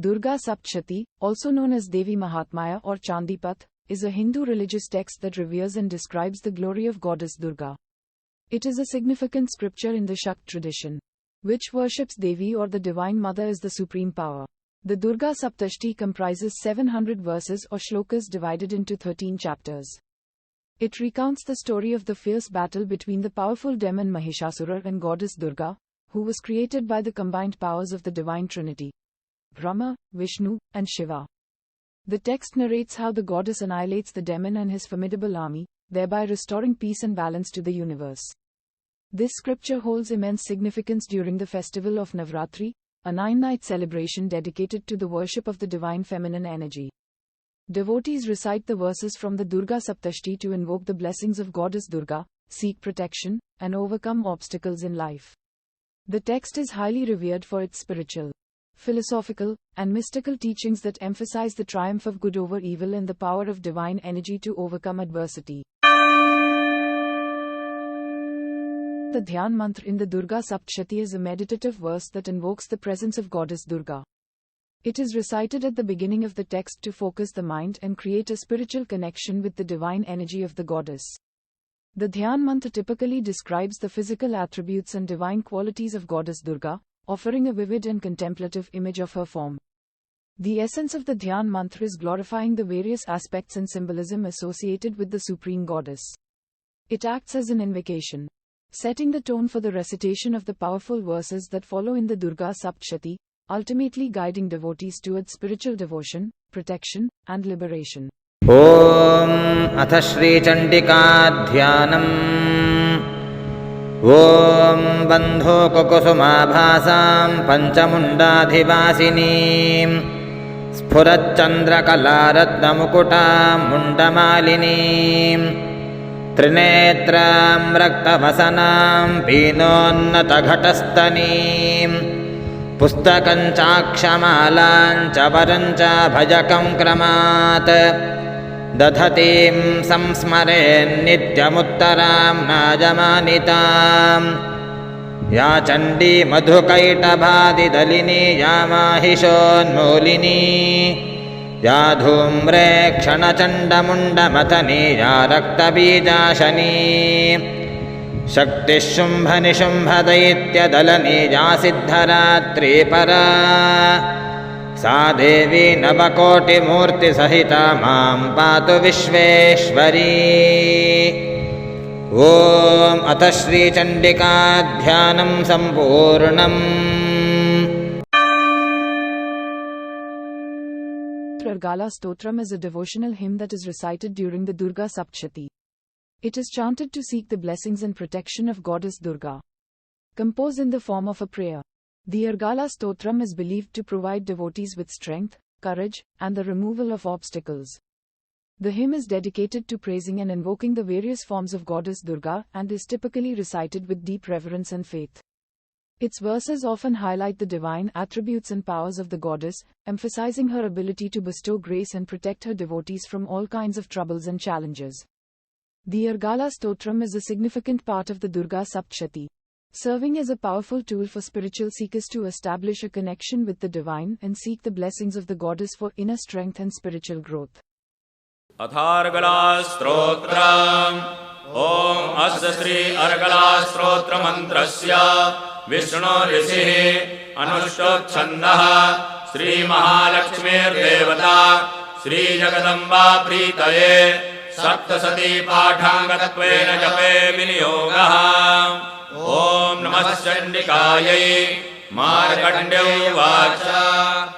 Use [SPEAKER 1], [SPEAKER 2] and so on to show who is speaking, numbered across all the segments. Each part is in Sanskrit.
[SPEAKER 1] Durga Saptashati, also known as Devi Mahatmya or Chandi Patha, is a Hindu religious text that reveres and describes the glory of Goddess Durga. It is a significant scripture in the Shakta tradition, which worships Devi or the Divine Mother as the supreme power. The Durga Saptashati comprises 700 verses or shlokas divided into 13 chapters. It recounts the story of the fierce battle between the powerful demon Mahishasura and Goddess Durga, who was created by the combined powers of the divine trinity, Brahma, Vishnu, and Shiva. The text narrates how the goddess annihilates the demon and his formidable army, thereby restoring peace and balance to the universe. This scripture holds immense significance during the festival of Navratri, a 9-night celebration dedicated to the worship of the divine feminine energy. Devotees recite the verses from the Durga Saptashati to invoke the blessings of Goddess Durga, seek protection, and overcome obstacles in life. The text is highly revered for its spiritual, philosophical, and mystical teachings that emphasize the triumph of good over evil and the power of divine energy to overcome adversity. The Dhyan Mantra in the Durga Saptashati is a meditative verse that invokes the presence of Goddess Durga. It is recited at the beginning of the text to focus the mind and create a spiritual connection with the divine energy of the goddess. The Dhyan Mantra typically describes the physical attributes and divine qualities of Goddess Durga, offering a vivid and contemplative image of her form. The essence of the Dhyan Mantra is glorifying the various aspects and symbolism associated with the Supreme Goddess. It acts as an invocation, setting the tone for the recitation of the powerful verses that follow in the Durga Saptashati, ultimately guiding devotees towards spiritual devotion, protection, and liberation.
[SPEAKER 2] Om Atha Shri Chandika Dhyanam Om Bandho Kokusuma Bhasam Panchamundadhivasinim Sphurat Chandra Kalaratna Mukuta Mundamalinim Trinetram Raktavasanam Pinonnata Ghatastanim Pustakancha Kshamalanja Varancha Bhajakam Kramat Dadhatim Samsmaren Nityamuttaram Najamanitam Ya Chandi Madhukaita Bhadi Dalini Ya Mahishonmolini Ya Dhumre Kshana Chanda Munda Matani Ya Raktabijashani Shakti Shumbha Nishubha Daitya Dalani Ya Siddharatri Para Sa Devi Navakoti Murti Sahita Mam Patu Vishveshwari Om Atha Shri Chandika Dhyanam Sampurnam.
[SPEAKER 1] Argala Stotram is a devotional hymn that is recited during the Durga Saptashati. It is chanted to seek the blessings and protection of Goddess Durga. Composed in the form of a prayer, the Argala Stotram is believed to provide devotees with strength, courage, and the removal of obstacles. The hymn is dedicated to praising and invoking the various forms of Goddess Durga and is typically recited with deep reverence and faith. Its verses often highlight the divine attributes and powers of the goddess, emphasizing her ability to bestow grace and protect her devotees from all kinds of troubles and challenges. The Argala Stotram is a significant part of the Durga Saptashati, serving as a powerful tool for spiritual seekers to establish a connection with the divine and seek the blessings of the goddess for inner strength and spiritual growth.
[SPEAKER 3] Athargala Stotram Om Asya Sri Argala Stotra Mantrasya Vishnu Risihi Anushtot Chandaha Sri Mahalakshmir Devata Sri Jagadamba Pritaye Saptashati Pathangattvena Jape Viniyogaha Om Namah Chandikayai Markandeya Vacha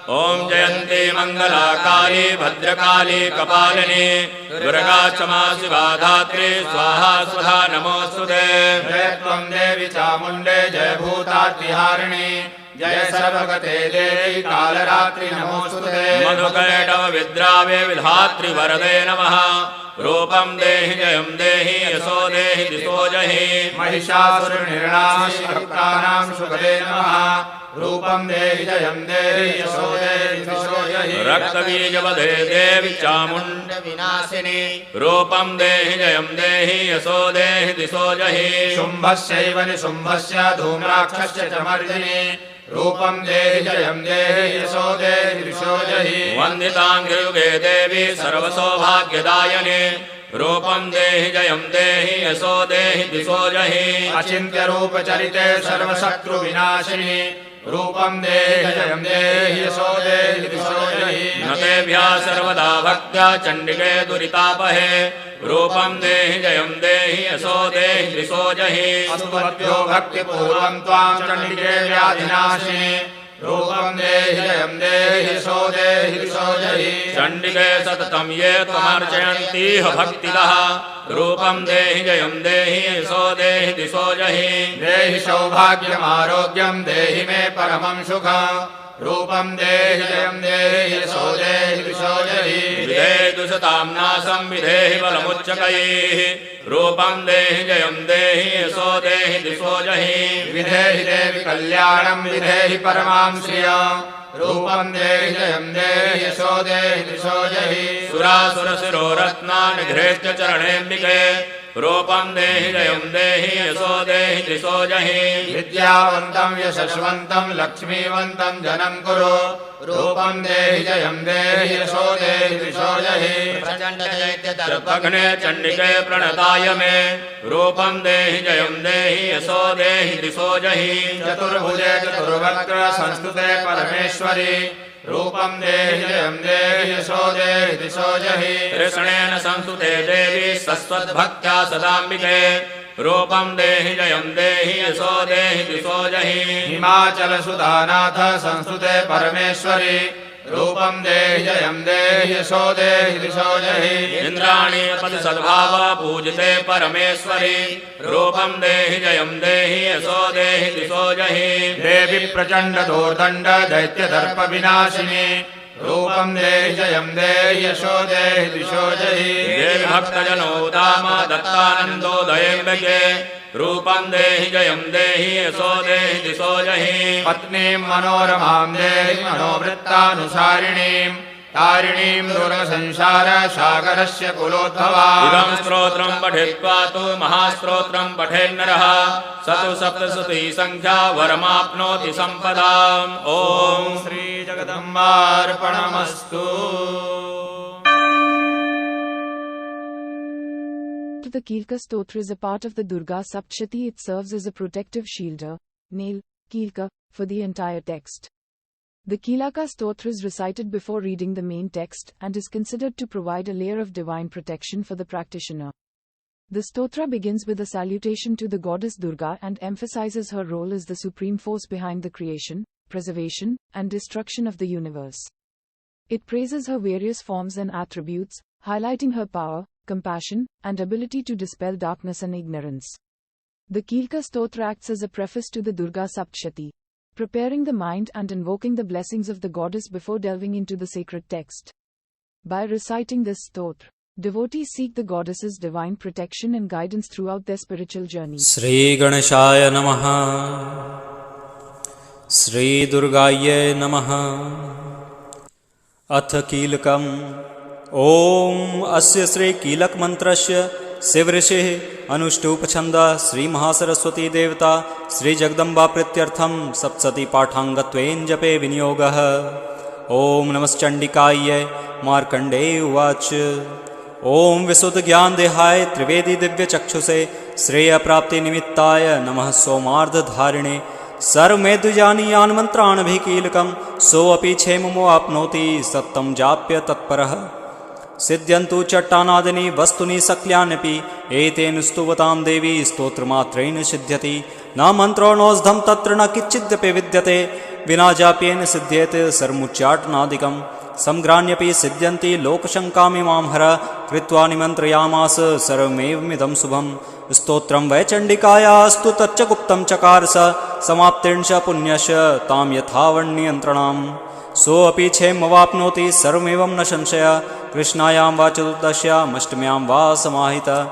[SPEAKER 3] Om Jayanti Mangala Kali Bhadrakali Kapalini Durga Chama Shiva Dhatri Swaha Swudha Namostute Jai Tvam Devi Chamunde Jai Bhutat Viharini Jai Sarvagate Devi Kalaratri Namostute Madhukaitava Vidrave Vidhatri Varade Namaha Rupam Dehi Jayam Dehi Yaso Dehi Diso Jahi Mahishasura Nirnam Shaktanam Shukade Namaha Rupam Dehi Jayam Dehi Yaso Dehi Diso Jahi Raktabijavade Devi Chamunda Vinasini Rupam Dehi Jayam Dehi Yaso Dehi Diso Jahi Shumbhasyaiva Nishumbhasya Dhumrakshasya Chamardini
[SPEAKER 4] रूपं देहि जयं देहि यशो देहि दिशो जहि
[SPEAKER 3] वन्दिताङ्घ्रियुगे देवी सर्वसौभाग्यदायिने रूपं देहि जयं देहि यशो देहि दिशो जहि
[SPEAKER 4] अचिन्त्य रूप चरिते सर्वशत्रुविनाशिनि रूपं देहि जयं देहि यशो देहि दिशो जहि
[SPEAKER 3] न तेभ्यः सर्वदा भक्त्या चण्डिके दुरितापहे रूपं देहि जयं देहि यशो देहि दिशो जहि
[SPEAKER 4] अस्तुभ्यो भक्तिपूर्वं त्वां चण्डिके व्याधिनाशिनि रूपं देहि जयं देहि यशो देहि दिशो जहि
[SPEAKER 3] चण्डिके सततं ये त्वमर्चयन्तीह भक्तिदः रूपं देहि जयं देहि यशो देहि दिशो जहि
[SPEAKER 4] देहि सौभाग्यमारोग्यं देहि मे परमं सुखम् रूपं देहि जयं देहि यशो देहि दिशो जहि
[SPEAKER 3] विधेहि दुषतां नाशं विधेहि बलमुच्चकैः रूपं देहि जयं देहि यशो देहि दिशो जहि
[SPEAKER 4] विधेहि देवि कल्याणं विधेहि परमां श्रियम् रूपं देहि जयं देहि यशो देहि दिशो जहि
[SPEAKER 3] सुरासुरशिरो रत्नानिघ्रेश्च चरणेऽम्बिके रूपं देहि जयं देहि यशो देहि दिशो जहि
[SPEAKER 4] विद्यावन्तं यशस्वन्तं लक्ष्मीवन्तं जनं कुरु रूपं देहि जयं देहि यशो देहि दिशो जहि
[SPEAKER 3] प्रचण्डदैत्यदर्पघ्ने चण्डिके प्रणताय मे रूपं देहि जयं देहि यशो देहि दिशो जहि
[SPEAKER 4] चतुर्भुजे चतुर्वक्त्र संस्तुते परमेश्वरि रूपं देहि जयं देहि यशो देहि दिशो जहि
[SPEAKER 3] कृष्णेन संस्तुते देवी सस्वद्भक्त्या सदाम्बिके रूपं देहि जयं देहि यशो देहि दिशो जहि
[SPEAKER 4] हिमाचलसुधानाथ संस्तुते परमेश्वरि रूपं देहि जयं देहि यशो देहि दिशो जहि
[SPEAKER 3] इन्द्राणी पद सद्भाव पूजिते परमेश्वरि रूपं देहि जयं देहि यशो देहि दिशो जहि
[SPEAKER 4] देवी प्रचण्ड दोर्दण्ड दैत्यदर्प विनाशिनि रूपं देहि जयं देहि यशो देहि दिशो जहि
[SPEAKER 3] देवि भक्तजनोदाम दत्तानन्दोदयेऽम्बिके रूपं देहि जयं देहि यशो देहि दिशो जहि
[SPEAKER 4] पत्नीं मनोरमां देहि मनोवृत्तानुसारिणीं तारिणीं दुर्गसंसार सागरस्य कुलोद्भवा
[SPEAKER 3] इदं स्तोत्रं पठित्वा तु महास्तोत्रं पठेन्नरः स तु सप्तशती संख्या वरमाप्नोति सम्पदाम् ॐ
[SPEAKER 4] श्रीजगदम्बार्पणमस्तु
[SPEAKER 1] The Kilka Stotra is a part of the Durga Saptashati. It serves as a protective shield, nail, Kilka, for the entire text. The Kilaka Stotra is recited before reading the main text and is considered to provide a layer of divine protection for the practitioner. The Stotra begins with a salutation to the goddess Durga and emphasizes her role as the supreme force behind the creation, preservation, and destruction of the universe. It praises her various forms and attributes, highlighting her power, compassion, and ability to dispel darkness and ignorance. The Kilka Stotra acts as a preface to the Durga Saptashati, preparing the mind and invoking the blessings of the goddess before delving into the sacred text. By reciting this stotra, devotees seek the goddess's divine protection and guidance throughout their spiritual journey.
[SPEAKER 5] Shri Ganeshaya Namaha Shri Durgaye Namaha Ath Kilakam Om Asya Shri Kilak Mantrasya Sivrishih Anushtup Shri Mahasaraswati Devata Shri Jagdamba Prityartham Saptashati Pathangatven Jape Vinyogah Om Namas Chandikaye Markande Uvach Om Visuddha Gyan Dehaye Trivedi Divya Chakshuse Shreya Prapti Nimittaya Namah Somardha Dharine Sarvmedujani Yan Mantran Bhikilakam So api Chemamo Apnoti Sattam Japya Tatparah Siddhyantu Chattanadini Vastuni Saklyanyapi Eten Stuvatam Devi Stotramatrein Siddhyati Na mantro nozdham tatra na kichidyape vidyate Vina japyen siddhyate sarmuchyatnadikam Samgranyapi siddhyanti lokashankami mamhara Kritva nimantrayamas sarvmevamidam subham Stotram vaichandikaya astu taccha guptam chakarsa Samaptinsha punyasya tam yathavanniyantranam So api chemavapnoti sarvamevam na sanshaya Krishnayam va chaturdashyam ashtmyam va samahita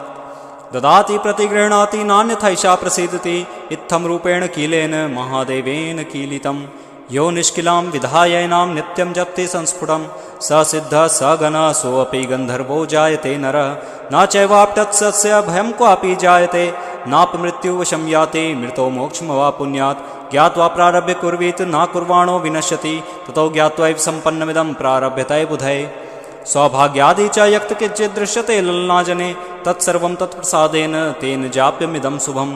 [SPEAKER 5] Dadati pratigrinati nanyathaisha prasidati Itham rupena kilena mahadevena kilitam Yo nishkilam vidhayainam nityam japti sanspudam Sa siddha sa gana so api gandharvo jayate nara Na chaivaptat satsya bhayam ko api jayate नापमृत्युवशं याति मृतो मोक्षमवा पुण्यात् ज्ञात्वा प्रारभ्य कुर्वीत न कुर्वाणो विनश्यति ततो ज्ञात्वैव सम्पन्नमिदं प्रारभ्यते बुधै सौभाग्यादि च यक्त किञ्चित् दृश्यते ललनाजने तत्सर्वं तत्प्रसादेन तेन जाप्यमिदं शुभम्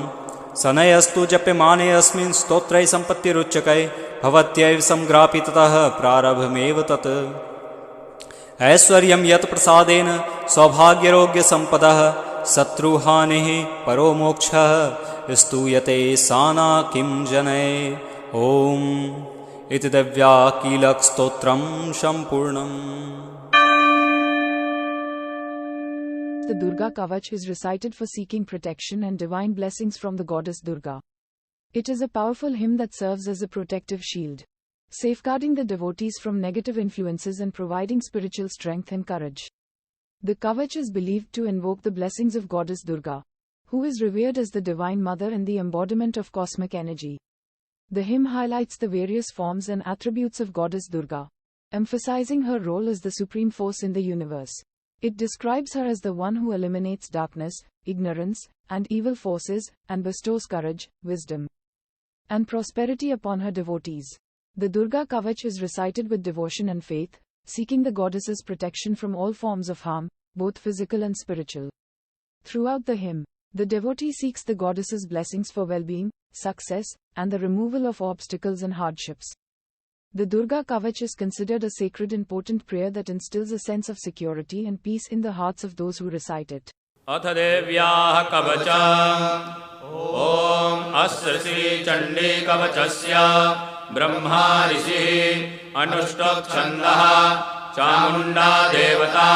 [SPEAKER 5] सनयस्तु जप्यमाने अस्मिन् स्तोत्रै सम्पत्तिरुच्यकै भवत्यैव संग्रापि ततः प्रारभमेव तत् ऐश्वर्यं यत् प्रसादेन सौभाग्यरोग्यसम्पदः शत्रुहानिः परो मोक्षः स्तूयते साना किं जनै ॐ इति दिव्याकीलकस्तोत्रं सम्पूर्णम्।
[SPEAKER 1] The Durga Kavach is recited for seeking protection and divine blessings from the goddess Durga. It is a powerful hymn that serves as a protective shield, safeguarding the devotees from negative influences and providing spiritual strength and courage. The Kavach is believed to invoke the blessings of goddess Durga, who is revered as the divine mother and the embodiment of cosmic energy. The hymn highlights the various forms and attributes of goddess Durga, emphasizing her role as the supreme force in the universe. It describes her as the one who eliminates darkness, ignorance, and evil forces, and bestows courage, wisdom, and prosperity upon her devotees. The Durga Kavach is recited with devotion and faith, seeking the goddess's protection from all forms of harm, both physical and spiritual. Throughout the hymn, the devotee seeks the goddess's blessings for well-being, success, and the removal of obstacles and hardships. The Durga Kavach is considered a sacred and potent prayer that instills a sense of security and peace in the hearts of those who recite it.
[SPEAKER 3] अथ देव्याः कवचम् ॐ अस्य श्री चण्डी कवचस्य ब्रह्मा ऋषिः अनुष्टुप् चामुण्डा देवता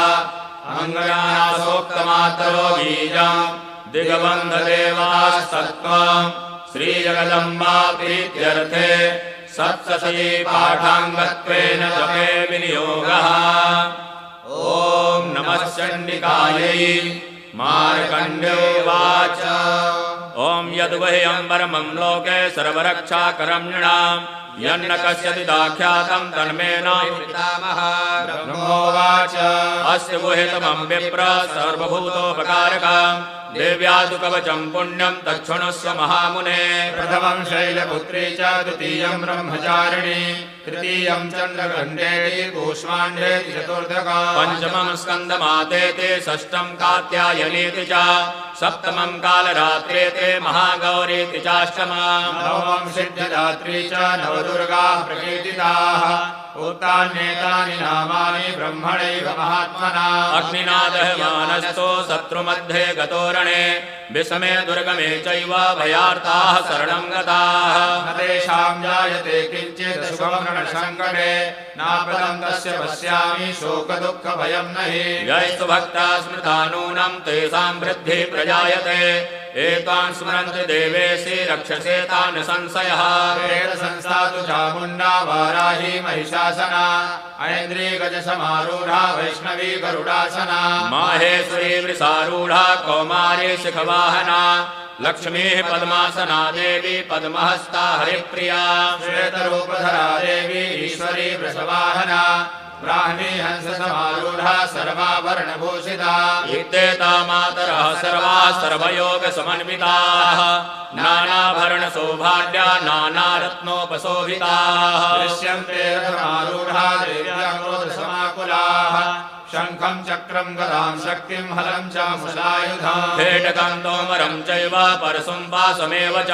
[SPEAKER 3] अङ्गयासोक्तमातरो बीजम् दिग्बन्धदेवास्तत्त्वम् श्रीजगदम्बा प्रीत्यर्थे सप्तशती पाठाङ्गत्वेन जपे विनियोगः। ॐ नमः चण्डिकायै मार्कण्डेयोवाच ॐ यद्वह्यं परमं लोके सर्वरक्षाकरं नृणाम् यन्न कस्यति दाख्यातं तन्मे न पितामहः। ब्रह्मोवाच अस्य गुहितमं विप्र सर्वभूतोपकारकम् देव्यादु कवचं पुण्यं तच्छृणुष्व महामुने।
[SPEAKER 4] प्रथमं शैलपुत्री च द्वितीयं ब्रह्मचारिणी तृतीयं चन्द्रगण्डेति कूष्माण्डेति चतुर्थकम्
[SPEAKER 3] पञ्चमं स्कन्दमातेति षष्ठं कात्यायनीति च सप्तमं कालरात्रेति महागौरीति चाष्टमम्
[SPEAKER 4] नवमं सिद्धिदात्री च नवदुर्गाः प्रकीर्तिताः उत्तान्येतानि नामानि ब्रह्मणैव महात्मना।
[SPEAKER 3] अग्निनादहमानस्तो शत्रुमध्ये गतोरणे विषमे दुर्गमे चैव भयार्ताः शरणं गताः।
[SPEAKER 4] न तेषां जायते किञ्चित् शुभमरणसङ्कटे नापदं तस्य पश्यामि शोकदुःखभयं न हि।
[SPEAKER 3] यैस्तु भक्ता स्मृता नूनं तेषां वृद्धिः प्रजायते एतान् स्मरन्ति देवेशि रक्षसे तान् संशयः।
[SPEAKER 4] वेदसंस्था तु चामुण्डा वाराही महिषासना ऐन्द्रियगजसमारूढा वैष्णवी गरुडासना
[SPEAKER 3] माहेश्वरी वृषारूढा कौमारी शिखवाहना लक्ष्मीः पद्मासना देवी पद्महस्ता हरिप्रिया
[SPEAKER 4] श्वेतरूपधरा देवी ईश्वरी वृषवाहना ब्राह्मी हंससमारूढा सर्वाभरणभूषिता
[SPEAKER 3] इत्येता मातरः सर्वाः सर्वयोगसमन्विताः नानाभरणसौभाग्या नानारत्नोपशोभिताः
[SPEAKER 4] दृश्यन्ते रथमारूढा देव्या क्रोधसमाकुलाः शङ्खं चक्रं गदां शक्तिं हलं च मुषायुधम्
[SPEAKER 3] खेटकं तोमरं चैव परशुं वासमेव च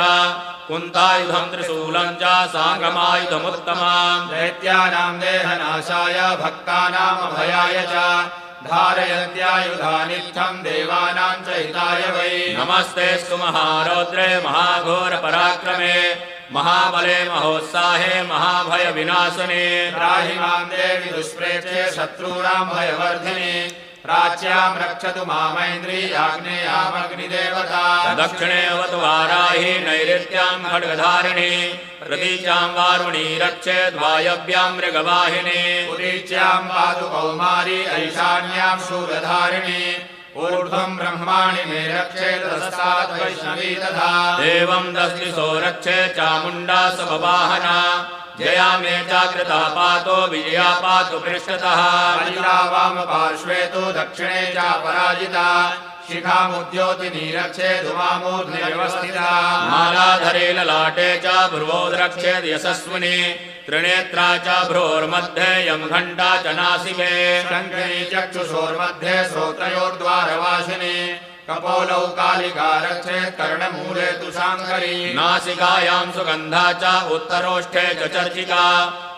[SPEAKER 3] कुन्तायुधं त्रिशूलं च साङ्गमायुधमुत्तमम्
[SPEAKER 4] दैत्यानां देहनाशाय भक्तानाम् अभयाय च धारयन्त्यायुधानित्थं देवानां च हिताय वै।
[SPEAKER 3] नमस्तेऽस्तु महारौद्रे महाघोरपराक्रमे महाबले महोत्साहे महाभयविनाशने
[SPEAKER 4] त्राहि मां देवि दुष्प्रेक्षे शत्रूणां भयवर्धिनि प्राच्यां रक्षतु मामैन्द्री आग्नेयामग्निदेवता
[SPEAKER 3] दक्षिणे अवतु वाराहि नैऋत्यां खड्गधारिणि प्रतीच्यां वारुणी रक्षेद् वायव्यां मृगवाहिनी
[SPEAKER 4] उदीच्यां पातु कौमारी ऐशान्यां शूलधारिणि ऊर्ध्वं ब्रह्माणि मे रक्षेत् तस्तात् वैष्णवी तथा
[SPEAKER 3] एवं दशदिशो रक्षे चामुण्डा स्ववाहना जया मे चाकृता पातो विजया पातु पृष्ठतः
[SPEAKER 4] अजिता वामपार्श्वे तु दक्षिणे च पराजिता शिखामुद्योतिनी रक्षेदुमामूर्ध्निव्यवस्थिता
[SPEAKER 3] मालाधरे ललाटे च भ्रुवोद्रक्षेद यशस्विनी त्रिनेत्रा च भ्रोर्मध्ये यं घण्टा च नासिके
[SPEAKER 4] शङ्खिनी चक्षुषोर्मध्ये श्रोत्रयोर्द्वारवासिनी कपोलौ कालिका रक्षेत् कर्णमूले तु शाङ्करी
[SPEAKER 3] नासिकायां सुगन्धा च उत्तरोष्ठे च चर्चिका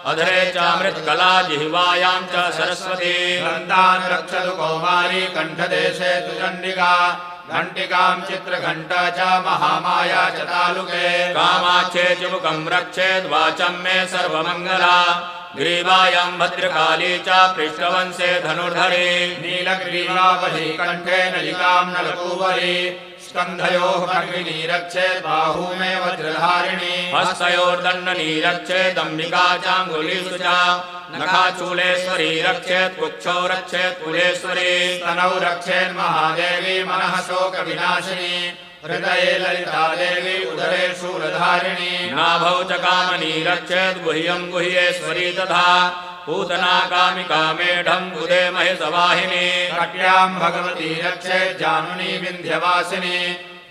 [SPEAKER 3] अधरे च मृत्कला जिह्वायां च सरस्वती
[SPEAKER 4] दन्तान् रक्षतु कौमारी कण्ठदेशे तु चण्डिका घण्टिकां चित्रघण्टा च महामाया च तालुके
[SPEAKER 3] कामाक्षे च मुखं रक्षेद् वाचं मे सर्वमङ्गला ग्रीवायां भद्रकाली च पृष्ठवंशे धनुर्धरी
[SPEAKER 4] नीलग्रीवावही कण्ठे नलिकां नलकूवरी स्कन्धयोः खड्गिनी रक्षेत् बाहू मे वज्रधारिणी
[SPEAKER 3] हस्तयोर्दण्डनी रक्षेदम्बिका चाङ्गुलीषु च नखाचूलेश्वरी रक्षेत् कुक्षौ रक्षेत् कुलेश्वरी
[SPEAKER 4] स्तनौ रक्षेन्महादेवी मनः शोकविनाशिनी हृदये ललिता देवी उदरे शूलधारिणी
[SPEAKER 3] नाभौ च कामनी रक्षेत् गुह्यं गुह्येश्वरी तथा पूतना कामिका मेढं बुधे महिषवाहिनी
[SPEAKER 4] कट्यां भगवती रक्षेत् जानुनी विन्ध्यवासिनी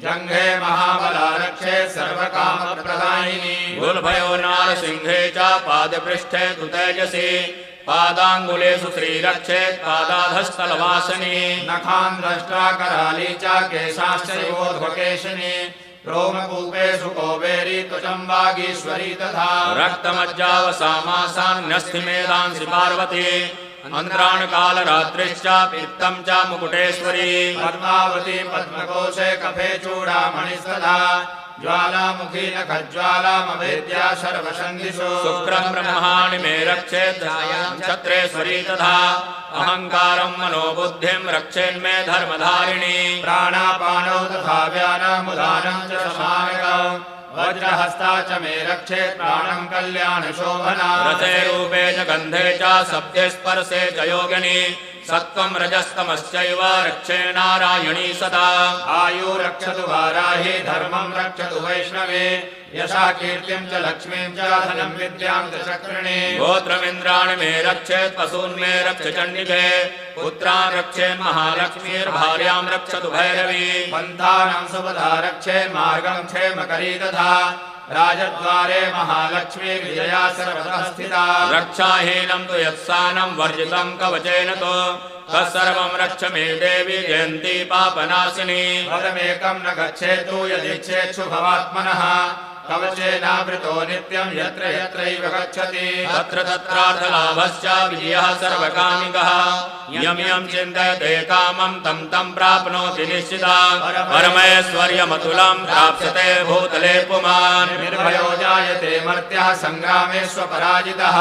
[SPEAKER 4] जङ्घे महाबला रक्षेत् सर्वकामप्रदायिनी
[SPEAKER 3] गुल्भयो नारसिंहे च पादपृष्ठे तु तेजसी पादाङ्गुलेषु श्रीरक्षेत् पादाधस्थलवासिनी
[SPEAKER 4] नखान् द्रष्ट्रा कराली च केशाश्चैवोर्ध्वकेशिनी रोमकूपेषु कौबेरी त्वचं वागीश्वरी तथा
[SPEAKER 3] रक्तमज्जावसामासान्यस्थिमेधांसि पार्वती अन्त्राणकालरात्रिश्च पित्तं च मुकुटेश्वरी
[SPEAKER 4] पद्मावती पद्मकोशे कफे चूडामणिस्तथा ज्वालामुखी नखज्वालामवेद्या सर्वसन्धिषु
[SPEAKER 3] शुक्रं ब्रह्माणि मे रक्षेत् छत्रेश्वरी तथा अहङ्कारं मनोबुद्धिं रक्षेन्मे धर्मधारिणी
[SPEAKER 4] प्राणापानौ तथा व्यानमुदानं च समानकम् वज्रहस्ता च मे रक्षेत् प्राणं कल्याणशोभना
[SPEAKER 3] रसे रूपे च गन्धे च शब्दे स्पर्शे च योगिनी सत्त्वं रजस्तमश्चैव रक्षे नारायणी सदा
[SPEAKER 4] आयु रक्षतु वाराही धर्मं रक्षतु वैष्णवे यशा कीर्तिं च लक्ष्मीं च धनं विद्यां च चक्रिणी
[SPEAKER 3] गोत्रमिन्द्राणि मे रक्षेत् पशून् मे रक्ष चण्डिके पुत्रान् रक्षेन् महालक्ष्मीर्भार्यां रक्षतु भैरवी
[SPEAKER 4] पन्थानां सुपदा रक्षेन् मार्गं क्षेमकरी तथा राजद्वारे महालक्ष्मी विजया सर्वतः स्थिता
[SPEAKER 3] रक्षाहीनं तु यत्सानं वर्जितं कवचेन तु तत्सर्वं रक्ष मे देवी जयन्ती पापनाशिनी
[SPEAKER 4] पदमेकं न गच्छेतु यदिच्छेत् शुभवात्मनः कवचेनावृतो नित्यं यत्र यत्रैव गच्छति
[SPEAKER 3] तत्र तत्रार्थलाभश्च विजयः सर्वकामिकः यं यं चिन्तयते कामं तं तं प्राप्नोति निश्चिता परमैश्वर्यमतुलं प्राप्स्यते भूतले पुमान्
[SPEAKER 4] निर्भयो जायते मर्त्यः संग्रामे स्वपराजितः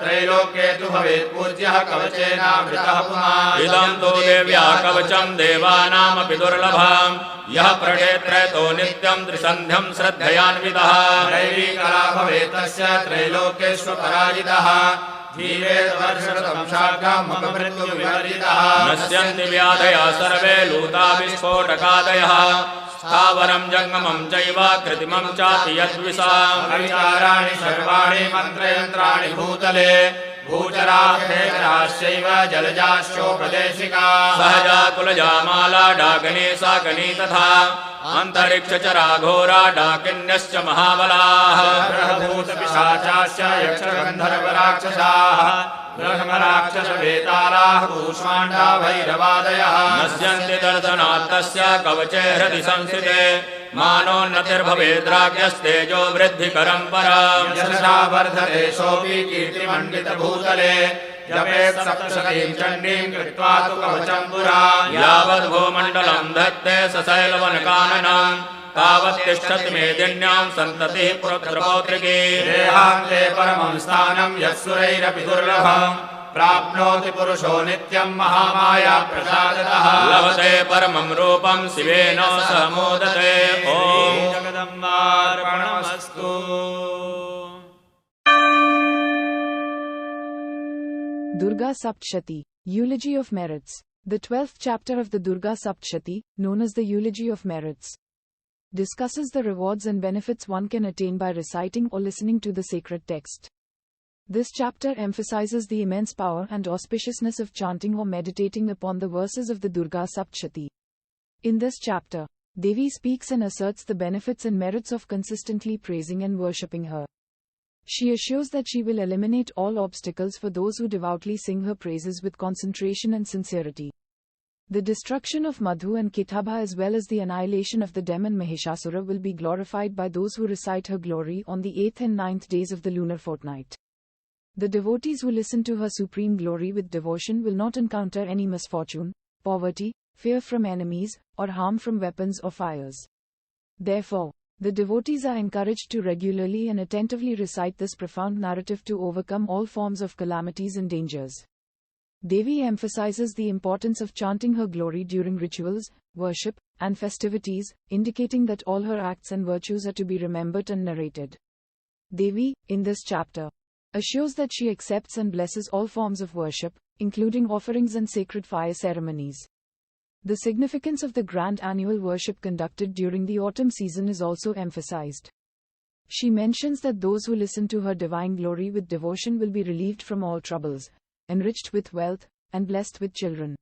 [SPEAKER 4] त्रैलोक्ये तु भवेत् पूज्यः कवचेनावृतः पुमान्
[SPEAKER 3] इदं तु देव्या कवचं देवानामपि दुर्लभम् यः पठेत्त्रयतो नित्यं त्रिसन्ध्यं श्रद्धयान्वितः
[SPEAKER 4] दैवी कला भवेत् तस्य त्रैलोक्येष्वपराजितः जीवेत् वर्षशतं शार्ङ्गमृत्युविवर्जितः
[SPEAKER 3] नश्यन्ति व्याधयः सर्वे लूता विस्फोटकादयः स्थावरं जङ्गमं चैव कृत्रिमं चापि यद्विषाम्
[SPEAKER 4] अविचाराणि सर्वाणि मन्त्रयन्त्राणि भूतले भूचराश्चैव जलजाश्चोपदेशिकाः
[SPEAKER 3] सहजा कुलजा माला डाकिनी शाकिनी तथा अन्तरिक्षचरा घोरा डाकिन्यश्च महाबलाः
[SPEAKER 4] ग्रहभूतपिशाचाश्च यक्षगन्धर्वराक्षसाः ब्रह्मराक्षसवेतालाः कूष्माण्डा भैरवादयः
[SPEAKER 3] नश्यन्ति दर्शनात् तस्य कवचे हृदि संस्थिते मानोन्नतिर्भवेद्राज्ञस्तेजो वृद्धिकरं परम्
[SPEAKER 4] यशसा वर्धते सोऽपि कीर्तिमण्डितभूतले जपेत् सप्तशतीं चण्डीं कृत्वा तु कवचं पुरा
[SPEAKER 3] यावद्भूमण्डलं धत्ते सशैलवनकाननम् तावत्तिष्ठति मेदिन्यां सन्ततिः पुत्रपौत्रिकी
[SPEAKER 4] देहान्ते परमं स्थानं यत्सुरैरपि दुर्लभम् प्राप्नोति पुरुषो नित्यं महामाया प्रसादतः
[SPEAKER 3] लभते परमं रूपं शिवेन सह मोदते ॐ
[SPEAKER 4] जगदम्बार्पणमस्तु।
[SPEAKER 1] Durga Saptashati, Eulogy of Merits. The 12th chapter of the Durga Saptashati, known as the Eulogy of Merits, discusses the rewards and benefits one can attain by reciting or listening to the sacred text. This chapter emphasizes the immense power and auspiciousness of chanting or meditating upon the verses of the Durga Saptashati. In this chapter, Devi speaks and asserts the benefits and merits of consistently praising and worshipping her. She assures that she will eliminate all obstacles for those who devoutly sing her praises with concentration and sincerity. The destruction of Madhu and Kithabha as well as the annihilation of the demon Mahishasura will be glorified by those who recite her glory on the 8th and 9th days of the lunar fortnight. The devotees who listen to her supreme glory with devotion will not encounter any misfortune, poverty, fear from enemies, or harm from weapons or fires. Therefore, the devotees are encouraged to regularly and attentively recite this profound narrative to overcome all forms of calamities and dangers. Devi emphasizes the importance of chanting her glory during rituals, worship, and festivities, indicating that all her acts and virtues are to be remembered and narrated. Devi, in this chapter, assures that she accepts and blesses all forms of worship, including offerings and sacred fire ceremonies. The significance of the grand annual worship conducted during the autumn season is also emphasized. She mentions that those who listen to her divine glory with devotion will be relieved from all troubles, enriched with wealth, and blessed with children.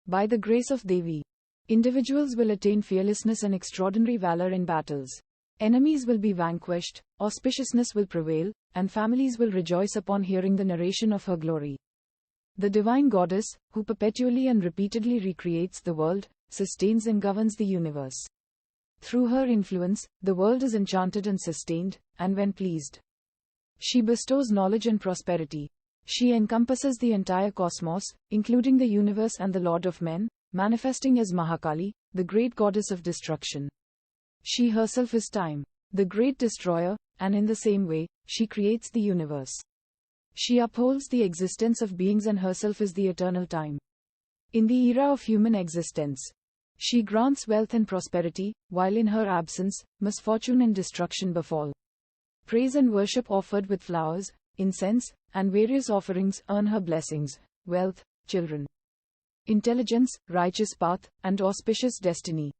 [SPEAKER 1] By the grace of Devi, individuals will attain fearlessness and extraordinary valor in battles. Enemies will be vanquished, auspiciousness will prevail, and families will rejoice upon hearing the narration of her glory. The divine goddess, who perpetually and repeatedly recreates the world, sustains and governs the universe. Through her influence, the world is enchanted and sustained, and when pleased, she bestows knowledge and prosperity. She encompasses the entire cosmos, including the universe and the Lord of men, manifesting as Mahakali, the great goddess of destruction. She herself is time, the great destroyer, and in the same way, she creates the universe. She upholds the existence of beings and herself is the eternal time. In the era of human existence, she grants wealth and prosperity, while in her absence, misfortune and destruction befall. Praise and worship offered with flowers, incense, and various offerings earn her blessings, wealth, children, intelligence, righteous path, and auspicious destiny.